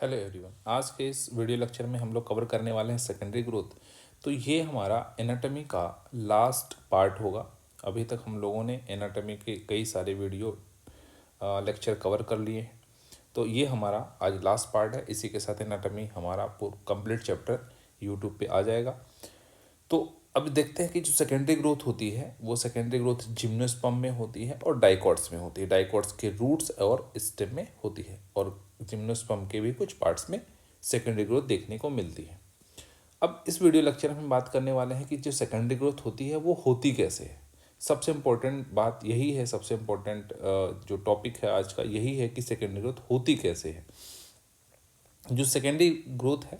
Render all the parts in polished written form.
Hello everyone. आज के इस वीडियो लेक्चर में हम लोग कवर करने वाले हैं सेकेंडरी ग्रोथ। तो ये हमारा एनाटॉमी का लास्ट पार्ट होगा। अभी तक हम लोगों ने एनाटॉमी के कई सारे वीडियो लेक्चर कवर कर लिए हैं। तो ये हमारा आज लास्ट पार्ट है। इसी के साथ एनाटॉमी हमारा कंप्लीट चैप्टर यूट्यूब पे आ जाएगा। तो अब देखते हैं कि जो सेकेंडरी ग्रोथ होती है वो सेकेंडरी ग्रोथ जिम्नोस्पर्म में होती है और डाइकॉट्स में होती है। डाइकॉट्स के रूट्स और स्टेम में होती है और जिम्नोस्पर्म के भी कुछ पार्ट्स में सेकेंडरी ग्रोथ देखने को मिलती है। अब इस वीडियो लेक्चर में हम बात करने वाले हैं कि जो सेकेंडरी ग्रोथ होती है वो होती कैसे है। सबसे इम्पोर्टेंट बात यही है, सबसे इम्पोर्टेंट जो टॉपिक है आज का यही है कि सेकेंडरी ग्रोथ होती कैसे है। जो सेकेंडरी ग्रोथ है,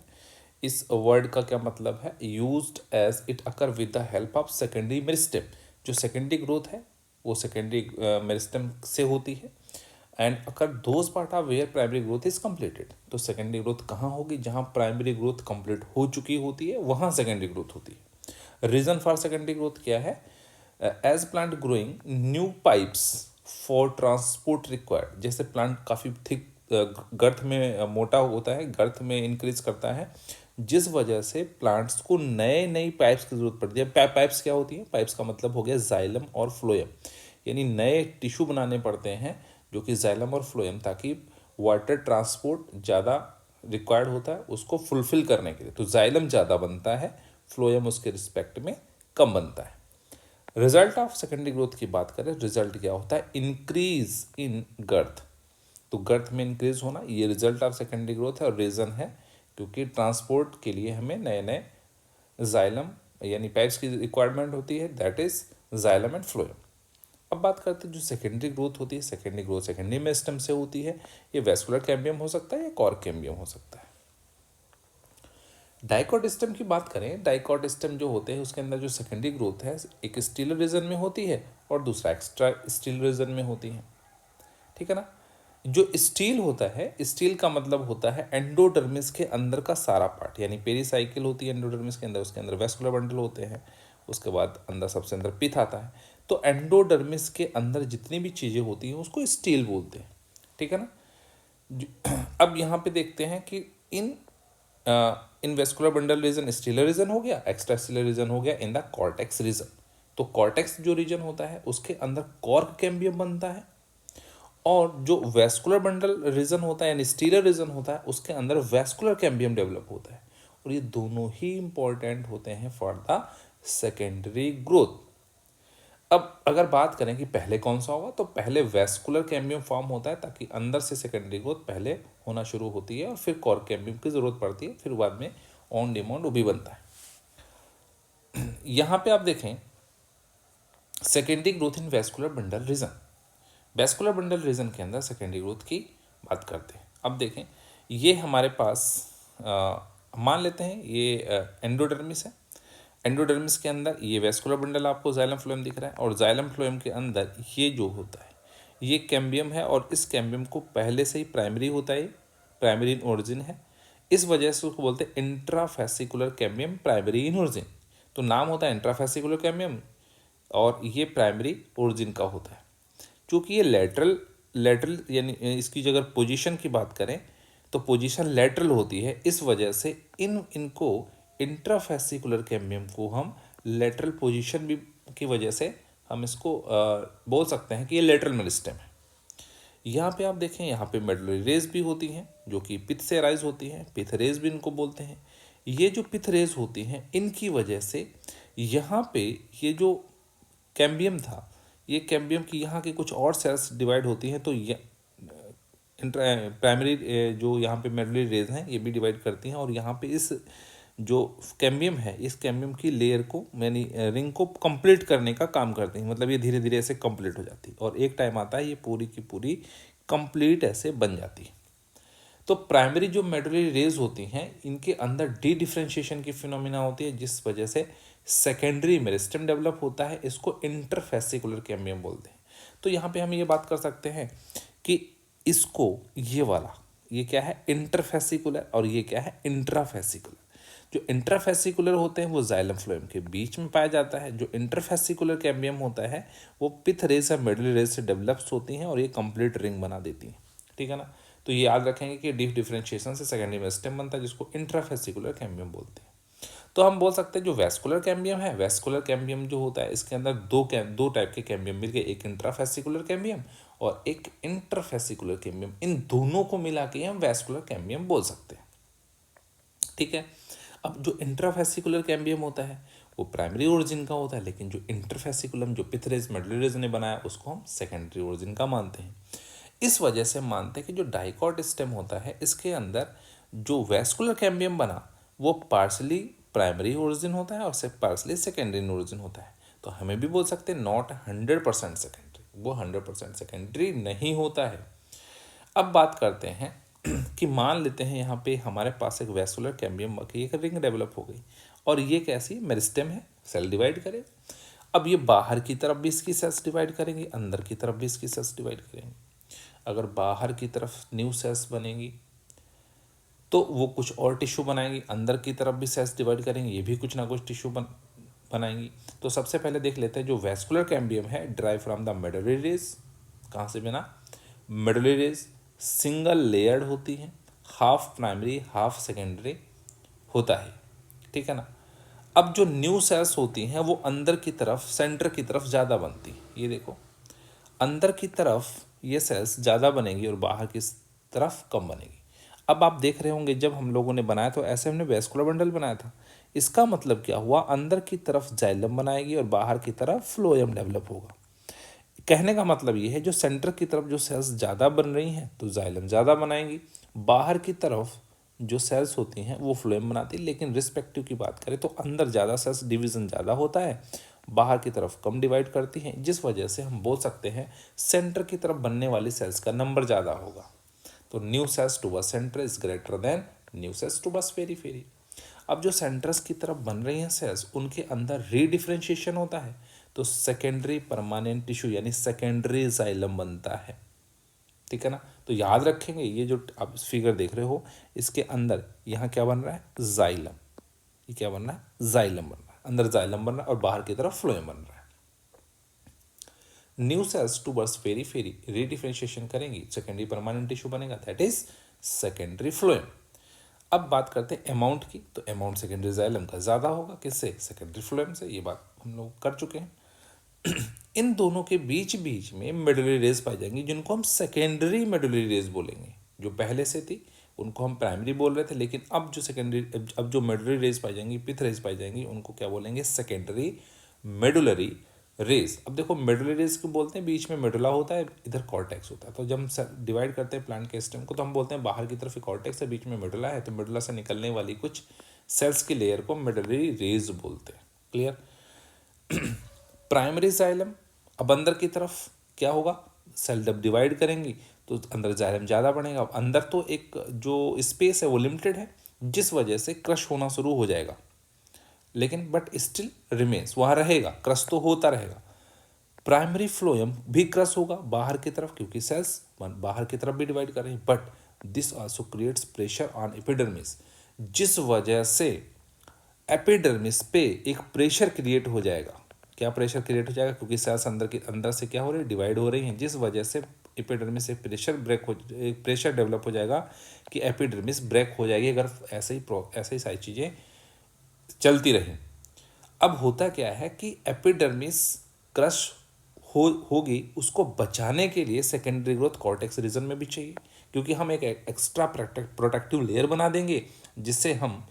इस वर्ड का क्या मतलब है? Used as it occur with the help of secondary meristem. जो सेकेंडरी ग्रोथ है वो सेकेंडरी मेरिस्टेम से होती है। And occur those part of where primary growth is completed. तो सेकेंडरी ग्रोथ कहाँ होगी? जहाँ प्राइमरी ग्रोथ कंप्लीट हो चुकी होती है वहाँ सेकेंडरी ग्रोथ होती है। रीजन फॉर सेकेंडरी ग्रोथ क्या है? As plant growing new pipes for transport required. जैसे प्लांट काफ़ी थिक गर्थ में मोटा होता है, गर्थ में इंक्रीज करता है, जिस वजह से प्लांट्स को नए नई पाइप्स की जरूरत पड़ती है। पाइप्स क्या होती है? पाइप्स का मतलब हो गया जाइलम और फ्लोएम, यानी नए टिश्यू बनाने पड़ते हैं जो कि जाइलम और फ्लोएम, ताकि वाटर ट्रांसपोर्ट ज़्यादा रिक्वायर्ड होता है उसको फुलफिल करने के लिए। तो जाइलम ज़्यादा बनता है, फ्लोएम उसके रिस्पेक्ट में कम बनता है। रिजल्ट ऑफ सेकेंडरी ग्रोथ की बात करें, रिजल्ट क्या होता है? Increase in girth. तो गर्थ में इंक्रीज होना ये रिजल्ट ऑफ सेकेंडरी ग्रोथ है। और रीज़न है क्योंकि ट्रांसपोर्ट के लिए हमें नए नए जाइलम यानी पाइप्स की रिक्वायरमेंट होती है, that is xylem and phloem. अब बात करते हैं जो सेकेंडरी ग्रोथ होती है, सेकेंडरी ग्रोथ सेकेंडरी मेरिस्टेम से होती है। ये वेस्कुलर कैम्बियम हो सकता है या कॉर्क कैम्बियम हो सकता है। डाइकॉट स्टेम की बात करें, डाइकॉट स्टेम जो होते हैं उसके अंदर जो सेकेंडरी ग्रोथ है एक स्टील रीजन में होती है और दूसरा एक्स्ट्रा स्टील रीजन में होती है। ठीक है ना। जो स्टील होता है, स्टील का मतलब होता है एंडोडर्मिस के अंदर का सारा पार्ट, यानी पेरीसाइकिल होती है एंडोडर्मिस के अंदर, उसके अंदर वेस्कुलर बंडल होते हैं, उसके बाद अंदर सबसे अंदर पिथ आता है। तो एंडोडर्मिस के अंदर जितनी भी चीज़ें होती हैं उसको स्टील बोलते हैं। ठीक है ना। अब यहाँ पे देखते हैं कि इन इन vascular bundle region stelar region हो गया, एक्स्ट्रा स्टीलर रीजन हो गया इन द कॉर्टेक्स रीजन। तो कॉर्टेक्स जो रीजन होता है उसके अंदर कॉर्क कैम्बियम बनता है और जो वेस्कुलर बंडल रीजन होता है यानी स्टीलर रीजन होता है उसके अंदर वेस्कुलर कैम्बियम डेवलप होता है। और ये दोनों ही इंपॉर्टेंट होते हैं फॉर द सेकेंडरी ग्रोथ। अब अगर बात करें कि पहले कौन सा होगा, तो पहले वेस्कुलर कैम्बियम फॉर्म होता है ताकि अंदर से सेकेंडरी ग्रोथ पहले होना शुरू होती है और फिर कॉर्क कैम्बियम की जरूरत पड़ती है, फिर बाद में ऑन डिमांड वो भी बनता है। यहाँ पे आप देखें secondary growth in vascular bundle region. Vascular bundle region के अंदर सेकेंडरी ग्रोथ की बात करते हैं। अब देखें ये हमारे पास मान लेते हैं ये एंडोडर्मिस है। एंडोडर्मिस के अंदर ये वेस्कुलर बंडल आपको जाइलम फ्लोएम दिख रहा है और जाइलम फ्लोएम के अंदर ये जो होता है ये कैम्बियम है और इस कैम्बियम को पहले से ही प्राइमरी होता है, प्राइमरी इन ओरिजिन है, इस वजह से उसको बोलते हैं intrafascicular cambium primary in origin. तो नाम होता है इंट्राफेसिकुलर कैम्बियम और ये प्राइमरी ओरिजिन का होता है। क्योंकि ये लेटरल लेटरल यानी इसकी अगर पोजीशन की बात करें तो पोजीशन लेटरल होती है, इस वजह से इनको इंट्राफेसिकुलर कैम्बियम को हम लेटरल पोजीशन भी की वजह से हम इसको बोल सकते हैं कि ये लेटरल मेरिस्टेम है। यहाँ पे आप देखें यहाँ पे मेडुलरी रेज भी होती हैं जो कि पिथ से राइज होती हैं, पिथ रेज भी इनको बोलते हैं। ये जो पिथ रेज होती हैं इनकी वजह से यहाँ पे ये जो कैम्बियम था, ये कैम्बियम की यहाँ की कुछ और सेल्स डिवाइड होती हैं, तो ये प्राइमरी जो यहाँ पे मेडुलरी रेज हैं ये भी डिवाइड करती हैं और यहाँ पे इस जो कैम्बियम है इस कैम्बियम की लेयर को यानी रिंग को कंप्लीट करने का काम करती हैं। मतलब ये धीरे धीरे ऐसे कंप्लीट हो जाती है और एक टाइम आता है ये पूरी की पूरी कंप्लीट ऐसे बन जाती है। तो प्राइमरी जो मेडुलरी रेज होती हैं इनके अंदर डी डिफ्रेंशिएशन की फिनोमिना होती है, जिस वजह से सेकेंडरी मेरिस्टेम डेवलप होता है, इसको इंटरफेसिकुलर कैम्बियम बोलते हैं। तो यहाँ पे हम ये बात कर सकते हैं कि इसको ये वाला ये क्या है इंटरफेसिकुलर और ये क्या है इंट्राफेसिकुलर। जो इंट्राफेसिकुलर होते हैं वो जाइलम फ्लोएम के बीच में पाया जाता है, जो इंटरफेसिकुलर कैम्बियम होता है वो पिथ रेज या मेडुलरी रेज से डेवलप्स होती हैं और ये कंप्लीट रिंग बना देती हैं। ठीक है ना। तो ये याद रखेंगे कि डिफरेंशिएशन से सेकेंडरी मेरिस्टेम बनता है, जिसको इंट्राफेसिकुलर कैम्बियम बोलते हैं। तो हम बोल सकते हैं जो वैस्कुलर कैम्बियम है, वैस्कुलर कैम्बियम जो होता है इसके अंदर दो टाइप के कैम्बियम मिल गए, एक इंट्राफेसिकुलर कैम्बियम और एक इंटरफेसिकुलर कैम्बियम। इन दोनों को मिला के हम वैस्कुलर कैम्बियम बोल सकते हैं। ठीक है। अब जो इंट्राफेसिकुलर कैम्बियम होता है वो प्राइमरी ओरिजिन का होता है, लेकिन जो इंटरफेसिकुलम जो पिथरेज मेडुलरेज ने बनाया उसको हम सेकेंडरी ओरिजिन का मानते हैं। इस वजह से हम मानते हैं कि जो डाइकॉट स्टेम होता है इसके अंदर जो वैस्कुलर कैम्बियम बना वो पार्सली प्राइमरी ओरिजिन होता है और पार्सली सेकेंडरी ओरिजिन होता है। तो हमें भी बोल सकते हैं नॉट 100% सेकेंडरी, वो 100% सेकेंडरी नहीं होता है। अब बात करते हैं कि मान लेते हैं यहाँ पे हमारे पास एक वैस्कुलर कैम्बियम की एक रिंग डेवलप हो गई और ये कैसी मेरिस्टेम है, सेल डिवाइड करे। अब ये बाहर की तरफ भी इसकी सेल्स डिवाइड करेंगे, अंदर की तरफ भी इसकी सेल्स डिवाइड करेंगे। अगर बाहर की तरफ न्यू सेल्स बनेंगी तो वो कुछ और टिश्यू बनाएंगी, अंदर की तरफ भी सेल्स डिवाइड करेंगे, ये भी कुछ ना कुछ टिश्यू बनाएंगी। तो सबसे पहले देख लेते हैं जो वैस्कुलर कैम्बियम है drive from the medullary rays. कहाँ से बना? मेडुलरी रेज सिंगल लेयर्ड होती है, हाफ प्राइमरी हाफ सेकेंडरी होता है। ठीक है ना। अब जो न्यू सेल्स होती हैं वो अंदर की तरफ सेंटर की तरफ ज़्यादा बनती है। ये देखो अंदर की तरफ ये सेल्स ज़्यादा बनेंगी और बाहर की तरफ कम बनेगी। अब आप देख रहे होंगे जब हम लोगों ने बनाया तो ऐसे हमने वैस्कुलर बंडल बनाया था। इसका मतलब क्या हुआ, अंदर की तरफ जाइलम बनाएगी और बाहर की तरफ फ्लोएम डेवलप होगा। कहने का मतलब ये है जो सेंटर की तरफ जो सेल्स ज़्यादा बन रही हैं तो जाइलम ज़्यादा बनाएंगी, बाहर की तरफ जो सेल्स होती हैं वो फ्लोएम बनाती है। लेकिन रिस्पेक्टिव की बात करें तो अंदर ज़्यादा सेल्स डिवीज़न ज़्यादा होता है, बाहर की तरफ कम डिवाइड करती हैं, जिस वजह से हम बोल सकते हैं सेंटर की तरफ बनने वाली सेल्स का नंबर ज़्यादा होगा। तो new cells towards center is greater than new cells towards periphery. अब जो सेंटर्स की तरफ बन रही हैं सेल्स उनके अंदर रीडिफ्रेंशिएशन होता है तो सेकेंडरी परमानेंट टिश्यू यानी सेकेंडरी जाइलम बनता है। ठीक है ना। तो याद रखेंगे ये जो आप फिगर देख रहे हो इसके अंदर यहाँ क्या बन रहा है, जाइलम। ये क्या बन रहा है, जाइलम बन रहा है, अंदर जाइलम बन रहा है और बाहर की तरफ फ्लोएम बन रहा है। New cells towards periphery redifferentiation करेंगी, सेकेंडरी परमानेंट टिश्यू बनेगा, दैट इज सेकेंडरी फ्लोएम। अब बात करते हैं अमाउंट की, तो अमाउंट सेकेंडरी जाइलम का ज़्यादा होगा, किससे, सेकेंडरी फ्लोएम से। ये बात हम लोग कर चुके हैं। इन दोनों के बीच बीच में मेडुलरी रेज पाई जाएंगी जिनको हम सेकेंडरी मेडुलरी रेज बोलेंगे। जो पहले से थी उनको हम प्राइमरी बोल रहे थे, लेकिन अब जो सेकेंडरी अब जो मेडुलरी रेज पाई जाएंगी, पिथ रेज पाई जाएंगी, उनको क्या बोलेंगे, सेकेंडरी मेडुलरी रेज। अब देखो मेडुलरी रेज को बोलते हैं, बीच में मेडुला होता है, इधर कॉर्टेक्स होता है। तो जब हम डिवाइड करते हैं प्लांट के स्टेम को तो हम बोलते हैं बाहर की तरफ कॉर्टेक्स है, बीच में मेडुला है, तो मेडुला से निकलने वाली कुछ सेल्स की लेयर को मेडुलरी रेज बोलते हैं। क्लियर। प्राइमरी जाइलम, अब अंदर की तरफ क्या होगा, सेल जब डिवाइड करेंगी तो अंदर जाइलम ज़्यादा बढ़ेगा। अब अंदर तो एक जो स्पेस है वो लिमिटेड है, जिस वजह से क्रश होना शुरू हो जाएगा, लेकिन बट स्टिल रिमेन्स, वहाँ रहेगा, क्रश तो होता रहेगा। प्राइमरी फ्लोएम भी क्रश होगा बाहर की तरफ, क्योंकि सेल्स बाहर की तरफ भी डिवाइड कर रहे हैं, but this also creates pressure on epidermis, जिस वजह से एपिडर्मिस पे एक प्रेशर क्रिएट हो जाएगा। क्या प्रेशर क्रिएट हो जाएगा, क्योंकि सेल्स अंदर से क्या हो रही है, डिवाइड हो रही हैं, जिस वजह से एपिडर्मिस से प्रेशर डेवलप हो जाएगा कि एपिडर्मिस ब्रेक हो जाएगी अगर ऐसे ही सारी चीज़ें चलती रहें। अब होता क्या है कि एपिडर्मिस क्रश होगी, उसको बचाने के लिए सेकेंडरी ग्रोथ कॉर्टेक्स रीजन में भी चाहिए, क्योंकि हम एक एक्स्ट्रा प्रोटेक्टिव लेयर बना देंगे जिससे हम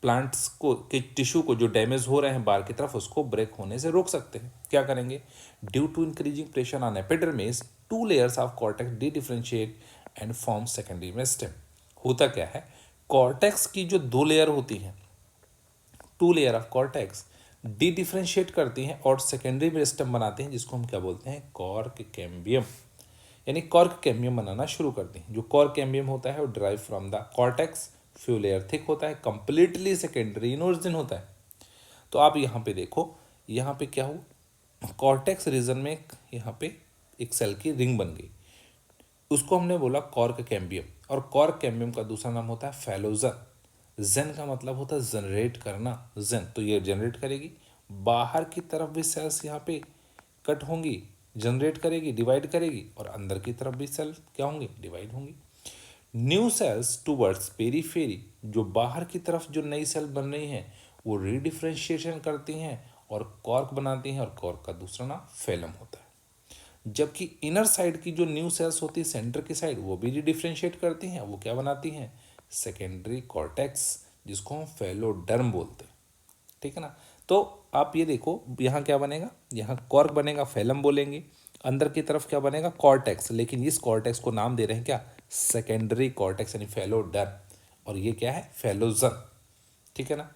प्लांट्स को के टिश्यू को जो डैमेज हो रहे हैं बाहर की तरफ उसको ब्रेक होने से रोक सकते हैं। क्या करेंगे, due to increasing pressure on epidermis 2 layers of cortex dedifferentiate and form secondary meristem. होता क्या है, कॉर्टेक्स की जो 2 लेयर होती हैं, 2 layer of cortex D differentiate करती हैं और सेकेंडरी मेरिस्टेम बनाते हैं, जिसको हम क्या बोलते हैं, कॉर्क कैम्बियम। यानी कॉर्क कैम्बियम बनाना शुरू करते हैं। जो कॉर्क कैम्बियम होता है वो drive from the cortex, few layer thick होता है, कंप्लीटली सेकेंडरी इन ओरिजिन होता है। तो आप यहाँ पे देखो, यहाँ पे क्या हो, कॉर्टेक्स रीजन में यहाँ पे एक सेल की रिंग बन गई, उसको हमने बोला कॉर्क कैम्बियम। और कॉर्क कैम्बियम का दूसरा नाम होता है फैलोजन। जेन का मतलब होता है जनरेट करना, जेन, तो ये जनरेट करेगी, बाहर की तरफ भी सेल्स यहाँ पे कट होंगी, जनरेट करेगी, डिवाइड करेगी, और अंदर की तरफ भी सेल क्या होंगी, डिवाइड होंगी। न्यू सेल्स टूवर्ड्स पेरीफेरी, जो बाहर की तरफ जो नई सेल बन रही हैं वो रीडिफ्रेंशिएशन करती हैं और कॉर्क बनाती हैं, और कॉर्क का दूसरा नाम फेलम होता है। जबकि इनर साइड की जो न्यू सेल्स होती है सेंटर की साइड, वो भी रीडिफ्रेंशिएट करती हैं, वो क्या बनाती हैं, सेकेंडरी कॉर्टेक्स, जिसको हम फेलोडर्म बोलते हैं। ठीक है ना। तो आप ये देखो यहाँ क्या बनेगा, यहाँ कॉर्क बनेगा, फेलम बोलेंगे, अंदर की तरफ क्या बनेगा, कॉर्टेक्स, लेकिन इस कॉर्टेक्स को नाम दे रहे हैं क्या, सेकेंडरी कॉर्टेक्स यानी फेलोडर्म, और ये क्या है, फेलोजन। ठीक है ना।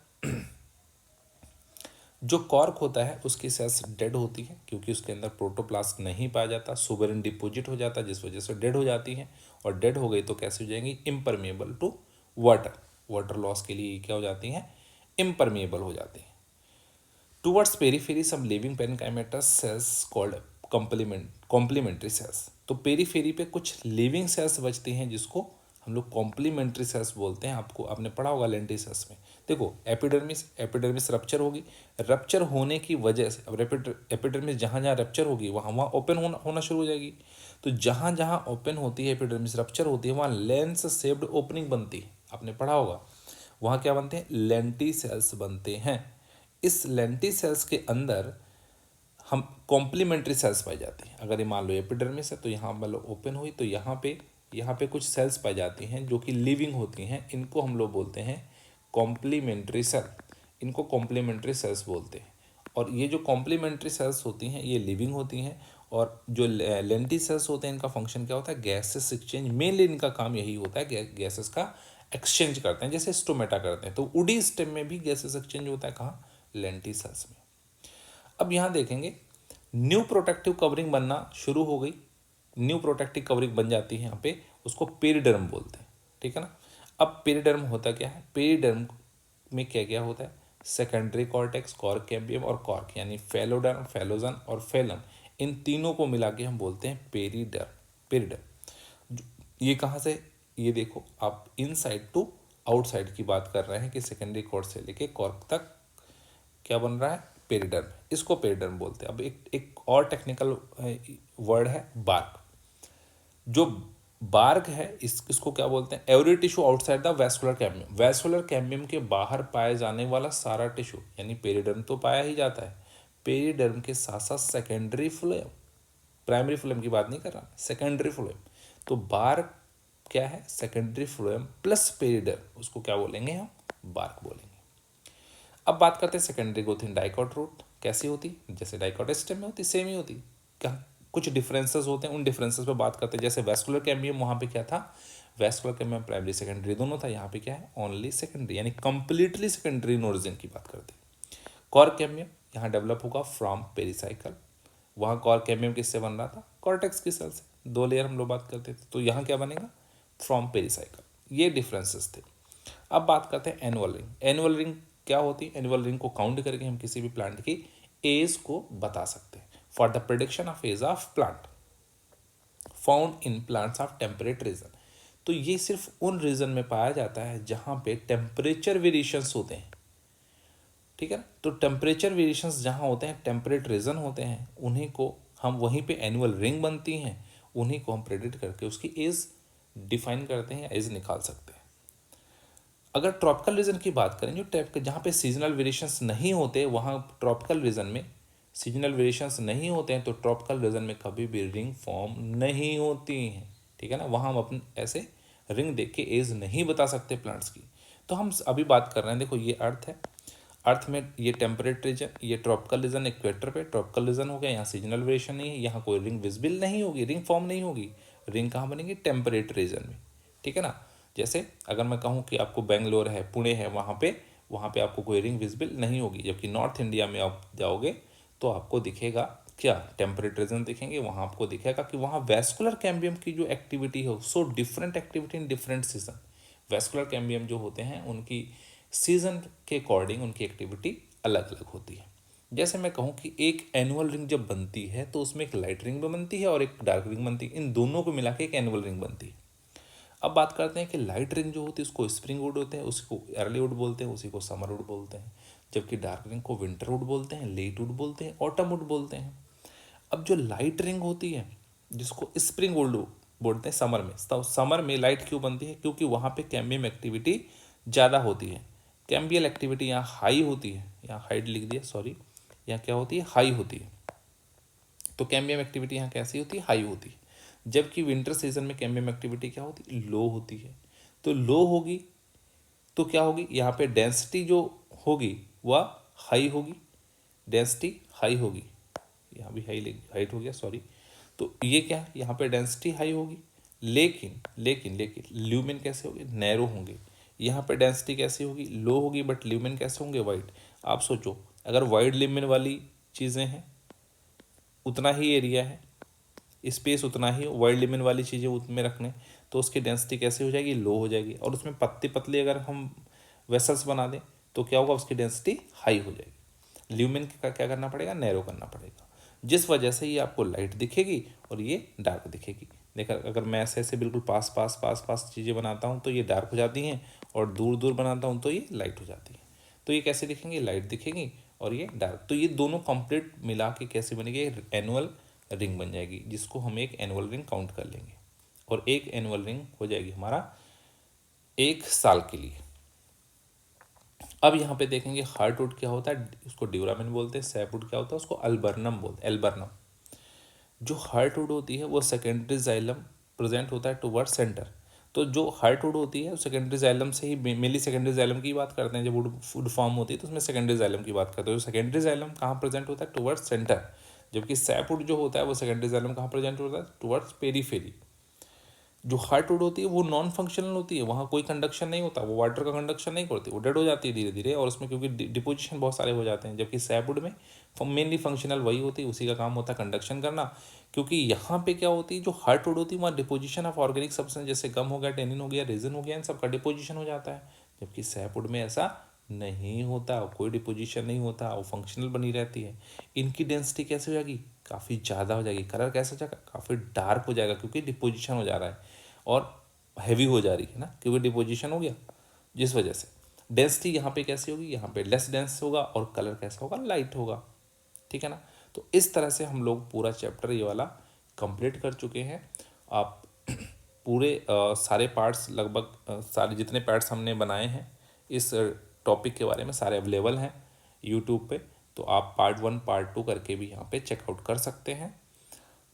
जो कॉर्क होता है उसकी सेल्स डेड होती है क्योंकि उसके अंदर प्रोटोप्लास्ट नहीं पाया जाता, सुबेरिन डिपोजिट हो जाता है, जिस वजह से डेड हो जाती है, और डेड हो गई तो कैसे हो जाएंगी, impermeable to water, water loss के लिए क्या हो जाती हैं, इम्परमिएबल हो जाती हैं। Towards periphery some living parenchymatous cells called complementary cells. तो पेरीफेरी पे कुछ लिविंग सेल्स बचती हैं जिसको हम लोग कॉम्प्लीमेंट्री सेल्स बोलते हैं। आपने पढ़ा होगा लेंटिसेल्स में। देखो एपिडर्मिस रप्चर होगी, रप्चर होने की वजह से अब एपिडर्मिस जहाँ जहाँ रप्चर होगी वहाँ वहाँ ओपन होना शुरू हो जाएगी। तो जहाँ जहाँ ओपन होती है, एपिडर्मिस रप्चर होती है, वहाँ लेंस शेप्ड ओपनिंग बनती है, आपने पढ़ा होगा। वहाँ क्या बनते हैं, लेंटी सेल्स बनते हैं। इस लेंटी सेल्स के अंदर हम कॉम्प्लीमेंट्री सेल्स पाई जाती हैं। अगर ये मान लो एपिडर्मिस है तो यहाँ मान लो ओपन हुई, तो यहाँ पे कुछ सेल्स पाई जाती हैं जो कि लिविंग होती हैं, इनको हम लोग बोलते हैं कॉम्प्लीमेंट्री सेल, इनको कॉम्प्लीमेंट्री सेल्स बोलते हैं। और ये जो कॉम्प्लीमेंट्री सेल्स होती हैं ये लिविंग होती हैं, और जो लेंटी सेल्स होते हैं इनका फंक्शन क्या होता है, गैसेस एक्सचेंज, मेनली इनका काम यही होता है, गैसेस का एक्सचेंज करते हैं, जैसे स्टोमेटा करते हैं। तो उडी स्टेम में भी गैसेस एक्सचेंज होता है, कहाँ, लेंटी सेल्स में। अब यहाँ देखेंगे न्यू प्रोटेक्टिव कवरिंग बनना शुरू हो गई, न्यू प्रोटेक्टिव कवरिंग बन जाती है यहाँ पे, उसको पेरिडर्म बोलते हैं। ठीक है ना। अब पेरिडर्म होता क्या है, पेरिडर्म में क्या क्या होता है, सेकेंडरी कॉर्टेक्स, कॉर्क कैम्बियम और कॉर्क, यानी फेलोडर्म, फेलोजन और फेलम, इन तीनों को मिला के हम बोलते हैं पेरिडर्म। पेरिडर्म ये कहाँ से, ये देखो आप इनसाइड टू आउटसाइड की बात कर रहे हैं कि सेकेंडरी कॉर्ड से लेके कॉर्क तक क्या बन रहा है, पेरिडर्म, इसको पेरिडर्म बोलते हैं। अब एक और टेक्निकल वर्ड है बार्क। जो बार्क है इसको क्या बोलते हैं, every tissue outside the vascular cambium, vascular cambium के बाहर पाए जाने वाला सारा टिश्यू, यानी पेरिडर्म तो पाया ही जाता है, पेरिडर्म के साथ साथ सेकेंडरी फ्लोएम, प्राइमरी फ्लोएम की बात नहीं कर रहा, सेकेंडरी फ्लोएम। तो बार्क क्या है, सेकेंडरी फ्लोएम प्लस पेरिडर्म, उसको क्या बोलेंगे हम, बार्क बोलेंगे। अब बात करते हैं secondary growth in dicot root कैसी होती, जैसे डाइकॉट स्टेम में होती, सेम ही होती, क्या कुछ डिफरेंसेस होते हैं, उन डिफरेंसेस पे बात करते हैं। जैसे वैस्कुलर कैम्बियम, वहाँ पे क्या था, वैस्कुलर कैम्बियम प्राइमरी सेकेंडरी दोनों था, यहाँ पे क्या है, ओनली सेकेंडरी, यानी कंप्लीटली सेकेंडरी इन ओरिजिन की बात करते हैं। कॉर्क कैम्बियम यहाँ डेवलप होगा फ्रॉम पेरिसाइकल, वहाँ कॉर्क कैम्बियम किससे बन रहा था, कॉर्टेक्स की सेल से, दो लेयर हम लोग बात करते थे, तो यहाँ क्या बनेगा, फ्रॉम पेरिसाइकल। ये डिफरेंसेस थे। अब बात करते हैं एनुअल रिंग। एनुअल रिंग क्या होती है, एनुअल रिंग को काउंट करके हम किसी भी प्लांट की एज को बता सकते हैं। For the prediction of age of plant found in plants of temperate region, तो ये सिर्फ उन रीजन में पाया जाता है जहां पे टेम्परेचर वेरिएशंस होते हैं। ठीक है ना। तो टेम्परेचर वेरिएशंस जहां होते हैं, टेम्परेट रीजन होते हैं, उन्हीं को हम, वहीं पे एनुअल रिंग बनती हैं, उन्हीं को हम प्रेडिक्ट करके उसकी एज डिफाइन करते हैं, एज निकाल सकते हैं। अगर ट्रॉपिकल रीजन की बात करें, जो टाइप के जहाँ पे सीजनल वेरिएशंस नहीं होते, वहाँ ट्रॉपिकल रीजन में सीजनल वेरिएशंस नहीं होते हैं, तो ट्रॉपिकल रीजन में कभी भी रिंग फॉर्म नहीं होती हैं। ठीक है ना। वहाँ हम अपने ऐसे रिंग देख के एज नहीं बता सकते प्लांट्स की। तो हम अभी बात कर रहे हैं, देखो ये अर्थ है, अर्थ में ये टेम्परेट रीजन, ये ट्रॉपिकल रीजन, इक्वेटर पे ट्रॉपिकल रीजन हो गया, यहाँ सीजनल वेरिएशन नहीं है, यहाँ कोई रिंग विजिबल नहीं होगी, रिंग फॉर्म नहीं होगी। रिंग कहाँ बनेगी, टेम्परेट रीजन में। ठीक है ना। जैसे अगर मैं कहूँ कि आपको बेंगलोर है, पुणे है, वहाँ पे आपको कोई रिंग विजिबल नहीं होगी, जबकि नॉर्थ इंडिया में आप जाओगे तो आपको दिखेगा क्या, टेम्परेट रीजन दिखेंगे, वहाँ आपको दिखेगा कि वहाँ वैस्कुलर कैम्बियम की जो एक्टिविटी है, so different activity in different season. Vascular cambium जो होते हैं उनकी सीजन के अकॉर्डिंग उनकी एक्टिविटी अलग अलग होती है। जैसे मैं कहूँ कि एक एनुअल रिंग जब बनती है तो उसमें एक लाइट रिंग भी बनती है और एक डार्क रिंग बनती है, इन दोनों को मिला के एक एनुअल रिंग बनती है। अब बात करते हैं कि लाइट रिंग जो होती है उसको स्प्रिंग वुड होते हैं, उसी को अर्ली वुड बोलते हैं, उसी को समर वुड बोलते हैं। जबकि डार्क रिंग को विंटर वुड बोलते हैं, लेट वुड बोलते हैं, ऑटम वुड बोलते हैं। अब जो लाइट रिंग होती है जिसको स्प्रिंग वुड बोलते हैं समर में। तो समर में लाइट क्यों बनती है? क्योंकि वहाँ पे कैम्बियम एक्टिविटी ज़्यादा होती है। कैम्बियल एक्टिविटी यहाँ हाई होती है, यहाँ हाइट लिख दिया सॉरी, यहाँ क्या होती है? हाई होती है। तो कैम्बियम एक्टिविटी यहाँ कैसी होती है? हाई होती है। जबकि विंटर सीजन में कैम्बियम एक्टिविटी क्या होती है? लो होती है। तो लो होगी तो क्या होगी? यहाँ पे डेंसिटी जो होगी वह हाई होगी, डेंसिटी हाई होगी, यहाँ भी हाइट हो गया सॉरी। तो ये क्या है? यहाँ पे डेंसिटी हाई होगी, लेकिन लेकिन लेकिन ल्यूमेन कैसे होंगे? नैरो होंगे। यहाँ पे डेंसिटी कैसी होगी? लो होगी, बट ल्यूमेन कैसे होंगे? वाइड। आप सोचो, अगर वाइड ल्यूमेन वाली चीज़ें हैं, उतना ही एरिया है, स्पेस उतना ही, वाइड ल्यूमेन वाली चीज़ें उसमें रखने, तो उसकी डेंसिटी कैसे हो जाएगी? लो हो जाएगी। और उसमें पतली पतली अगर हम वेसल्स बना दें तो क्या होगा? उसकी डेंसिटी हाई हो जाएगी। ल्यूमेन का क्या करना पड़ेगा? नैरो करना पड़ेगा, जिस वजह से ये आपको लाइट दिखेगी और ये डार्क दिखेगी। देखा, अगर मैं ऐसे ऐसे बिल्कुल पास पास पास पास चीज़ें बनाता हूँ तो ये डार्क हो जाती हैं, और दूर दूर बनाता हूँ तो ये लाइट हो जाती है। तो ये कैसे दिखेंगे? लाइट दिखेंगी और ये डार्क। तो ये दोनों कंप्लीट मिला के कैसे बनेगी? एनुअल रिंग बन जाएगी, जिसको हम एक एनुअल रिंग काउंट कर लेंगे, और एक एनुअल रिंग हो जाएगी हमारा 1 साल के लिए। अब यहाँ पे देखेंगे हार्टवुड क्या होता है, उसको ड्यूरामेन बोलते हैं। सैपवुड क्या होता है? उसको अल्बर्नम बोलते हैं, एल्बर्नम। जो हार्टवुड होती है वो सेकेंडरी जाइलम प्रेजेंट होता है टुवर्ड सेंटर। तो जो हार्टवुड होती है सेकेंडरी जाइलम से ही, मेनली सेकेंडरी जाइलम की बात करते हैं। जब वुड फॉर्म होती है तो उसमें सेकेंडरी जाइलम की बात करते हैं। तो सेकेंडरी जाइलम कहाँ प्रेजेंट होता है? Toward centre. जबकि सैपवुड जो होता है वो सेकेंडरी जाइलम कहाँ प्रेजेंट होता है? Towards periphery. जो हार्टवुड होती है वो नॉन फंक्शनल होती है, वहाँ कोई कंडक्शन नहीं होता, वो वाटर का कंडक्शन नहीं करती, वो डेड हो जाती है धीरे धीरे, और उसमें क्योंकि डिपोजिशन बहुत सारे हो जाते हैं। जबकि सैपवुड में मेनली फंक्शनल वही होती है, उसी का काम होता है कंडक्शन करना। क्योंकि यहाँ पे क्या होती है, जो हार्टवुड होती है वहाँ डिपोजिशन ऑफ ऑर्गेनिक सब्सटेंस, जैसे गम हो गया, टेनिन हो गया, रेजिन हो गया, इन सबका डिपोजिशन हो जाता है। जबकि सैपवुड में ऐसा नहीं होता, कोई डिपोजिशन नहीं होता, वो फंक्शनल बनी रहती है। इनकी डेंसिटी कैसे हो जाएगी? काफ़ी ज़्यादा हो जाएगी। कलर कैसा हो जाएगा? काफ़ी डार्क हो जाएगा, क्योंकि डिपोजिशन हो जा रहा है और हैवी हो जा रही है ना, क्योंकि डिपोजिशन हो गया, जिस वजह से डेंसिटी यहाँ पे कैसी होगी? यहाँ पे लेस डेंस होगा, और कलर कैसा होगा? लाइट होगा। ठीक है ना। तो इस तरह से हम लोग पूरा चैप्टर ये वाला कंप्लीट कर चुके हैं। आप पूरे सारे पार्ट्स, लगभग सारे जितने पार्ट्स हमने बनाए हैं इस टॉपिक के बारे में, सारे अवेलेबल हैं यूट्यूब पे। तो आप पार्ट 1 पार्ट 2 करके भी यहाँ पे चेकआउट कर सकते हैं।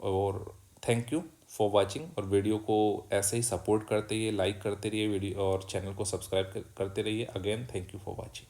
और थैंक यू फॉर वाचिंग, और वीडियो को ऐसे ही सपोर्ट करते रहिए, लाइक करते रहिए वीडियो, और चैनल को सब्सक्राइब करते रहिए। Again thank you for watching.